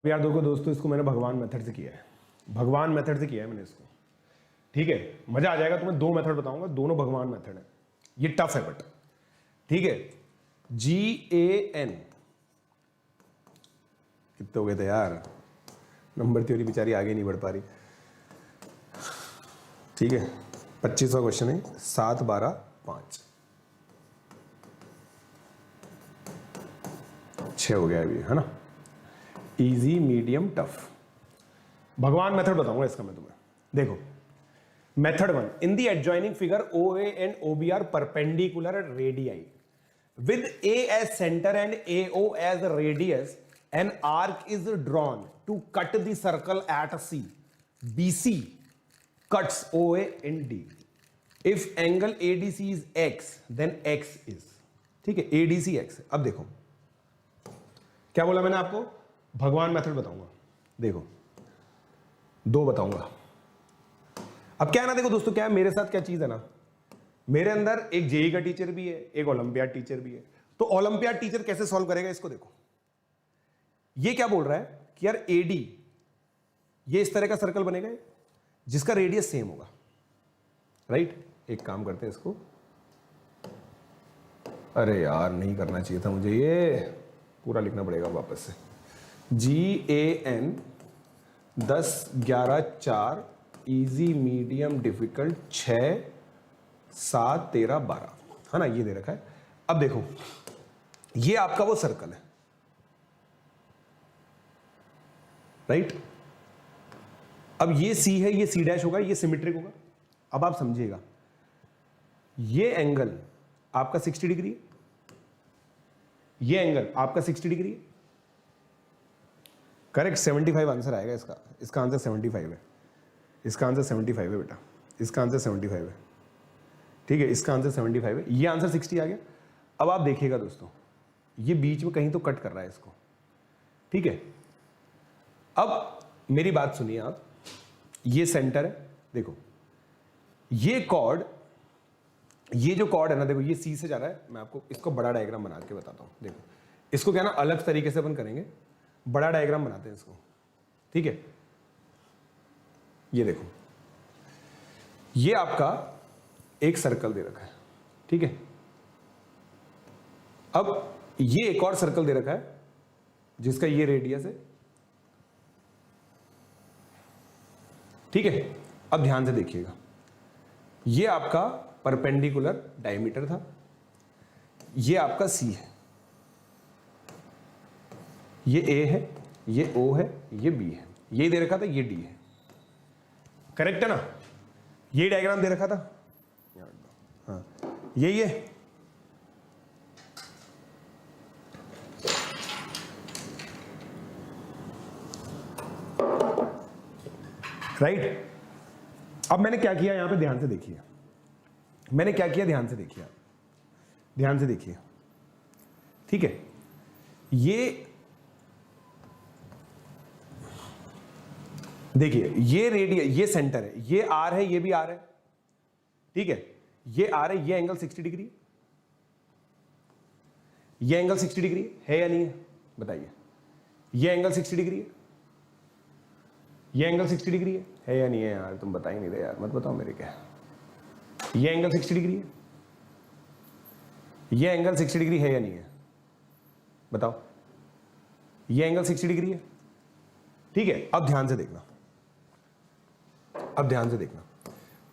यार देखो दोस्तों, इसको मैंने भगवान मेथड से किया है। भगवान मेथड से किया है मैंने इसको। ठीक है, मजा आ जाएगा। तुम्हें दो मेथड बताऊंगा, दोनों भगवान मेथड है। ये टफ है बट ठीक है। GAN कितने हो गए थे यार? नंबर थ्योरी बेचारी आगे नहीं बढ़ पा रही। ठीक है, 25वां क्वेश्चन है। 7 12 5 6 हो गया अभी, है ना। Easy, medium, tough. भगवान मेथड बताऊंगा इसका मैं तुम्हें। देखो, method 1, in the adjoining figure OA and OB are perpendicular radii with A as center and AO as radius, an arc is drawn to cut the circle at C. BC cuts OA in D. If angle ADC is X, then X is, ठीक है, ADC X। अब देखो क्या बोला मैंने आपको, भगवान method बताऊंगा। देखो, दो बताऊंगा। अब क्या है ना, देखो दोस्तों, क्या है मेरे साथ, क्या चीज है ना, मेरे अंदर एक जेई का टीचर भी है, एक ओलंपियाड टीचर भी है। तो ओलंपियाड टीचर कैसे सॉल्व करेगा इसको? देखो, ये क्या बोल रहा है कि यार एडी, ये इस तरह का सर्कल बनेगा जिसका रेडियस सेम होगा, राइट। एक काम करते हैं इसको, अरे यार नहीं करना चाहिए था मुझे, ये पूरा लिखना पड़ेगा वापस से। GAN 10 11 4 इजी, मीडियम, डिफिकल्ट 6 7 13 12, है ना, ये दे रखा है। अब देखो, ये आपका वो सर्कल है, राइट। अब ये C है, ये C' होगा, ये सिमेट्रिक होगा। अब आप समझिएगा, ये एंगल आपका 60 डिग्री है, ये एंगल आपका 60 डिग्री है, करेक्ट। 75 आंसर आएगा इसका। इसका आंसर 75 है, इसका आंसर 75 है बेटा, इसका आंसर 75 है, ठीक है। इसका आंसर 75 है, ये आंसर 60 आ गया। अब आप देखिएगा दोस्तों, ये बीच में कहीं तो कट कर रहा है इसको, ठीक है। अब मेरी बात सुनिए आप, ये सेंटर है, देखो ये कॉर्ड, ये जो कॉर्ड है ना, देखो ये C से जा रहा है। मैं आपको इसको बड़ा डायग्राम बना के बताता हूं। देखो, इसको क्या ना अलग तरीके से अपन करेंगे, बड़ा डायग्राम बनाते हैं इसको, ठीक है। ये देखो, ये आपका एक सर्कल दे रखा है, ठीक है। अब ये एक और सर्कल दे रखा है जिसका ये रेडियस है, ठीक है। अब ध्यान से देखिएगा, ये आपका परपेंडिकुलर डायमीटर था, ये आपका C है, ये A है, ये O है, ये B है, ये दे रखा था, ये D है, करेक्ट है ना। ये डायग्राम दे रखा था, हाँ यही है। राइट। अब मैंने क्या किया यहां पे, ध्यान से देखिए, मैंने क्या किया, ध्यान से देखिए, ध्यान से देखिए, ठीक है। ये देखिए, ये रेडियस, ये सेंटर है, ये R है, ये भी R है, ठीक है। ये R है, ये एंगल 60 डिग्री है, ये एंगल 60 डिग्री है या नहीं है बताइए। ये एंगल 60 डिग्री है, ये एंगल 60 डिग्री है या नहीं है यार? तुम बता ही नहीं रहे यार, मत बताओ मेरे क्या। ये एंगल 60 डिग्री है, ये एंगल 60 डिग्री है या नहीं है बताओ। ये एंगल 60 डिग्री है, ठीक है। अब ध्यान से देखना, अब ध्यान से देखना,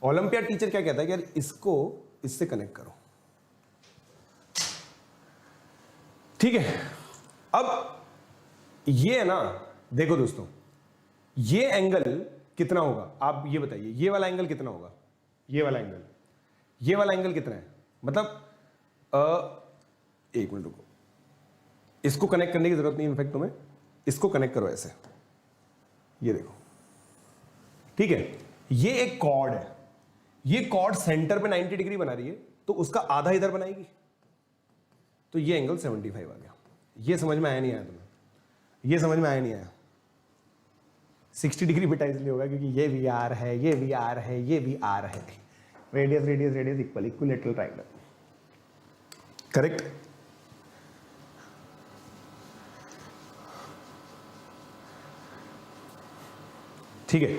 ओलंपियाड टीचर क्या कहता है कि यार इसको इससे कनेक्ट करो, ठीक है। अब ये है ना, देखो दोस्तों, ये एंगल कितना होगा आप ये बताइए। ये वाला एंगल कितना होगा, ये वाला एंगल, ये वाला एंगल कितना है? मतलब एक मिनट रुको, इसको कनेक्ट करने की जरूरत नहीं, इनफैक्ट तुम्हें इसको कनेक्ट करो ऐसे, ये देखो, ठीक है। ये एक कॉर्ड है, ये कॉर्ड सेंटर पे 90 डिग्री बना रही है, तो उसका आधा इधर बनाएगी, तो ये एंगल 75 आ गया। ये समझ में आया नहीं आया तुम्हें? ये समझ में आया नहीं आया? 60 डिग्री बेटा इसलिए होगा क्योंकि ये भी R है, ये भी R है, ये भी R है। Radius radius radius equal, equilateral triangle, correct. ठीक है,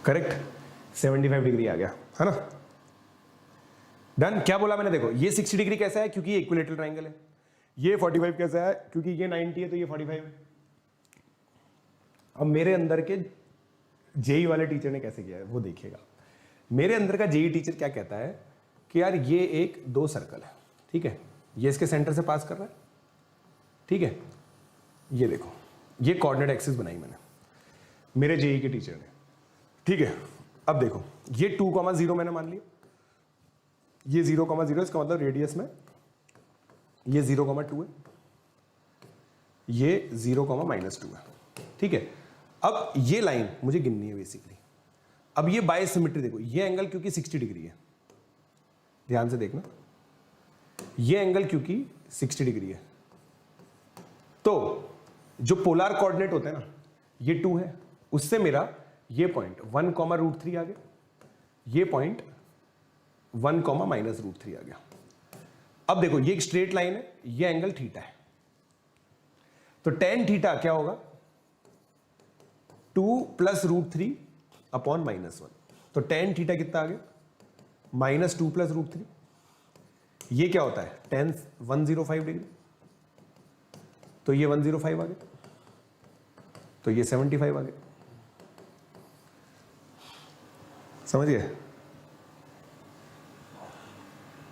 करेक्ट, 75 डिग्री आ गया, है ना। डन। क्या बोला मैंने, देखो ये 60 डिग्री कैसा है, क्योंकि ये इक्विलेटरल ट्रायंगल है। ये 45 कैसा है, क्योंकि ये 90 है तो ये 45 है। अब मेरे अंदर के जेई वाले टीचर ने कैसे किया है वो देखिएगा। मेरे अंदर का जेई टीचर क्या कहता है कि यार ये एक दो सर्कल है, ठीक है, ये इसके सेंटर से पास कर रहा है, ठीक है, ये देखो ये कोऑर्डिनेट एक्सिस बनाई मैंने मेरे जेई के टीचर ने, ठीक है। अब देखो ये 2,0 मैंने मान लिया, ये 0,0, इसका मतलब रेडियस में ये 0,2 है, ये 0,-2 है, ठीक है। अब ये लाइन मुझे गिननी है बेसिकली। अब ये बाय सिमेट्री देखो, ये एंगल क्योंकि 60 डिग्री है, ध्यान से देखना, ये एंगल क्योंकि 60 डिग्री है, तो जो पोलर कोऑर्डिनेट होते हैं ना, ये 2 है, उससे मेरा ये पॉइंट 1,√3 आ गया, ये पॉइंट 1,-√3 आ गया। अब देखो ये एक स्ट्रेट लाइन है, ये एंगल थीटा है, तो tan थीटा क्या होगा, 2 + √3 अपॉन -1, तो tan थीटा कितना आ गया, -2 + √3, ये क्या होता है tan 105 डिग्री, तो ये 105 आ गया, तो ये 75 आ गया, समझ गए।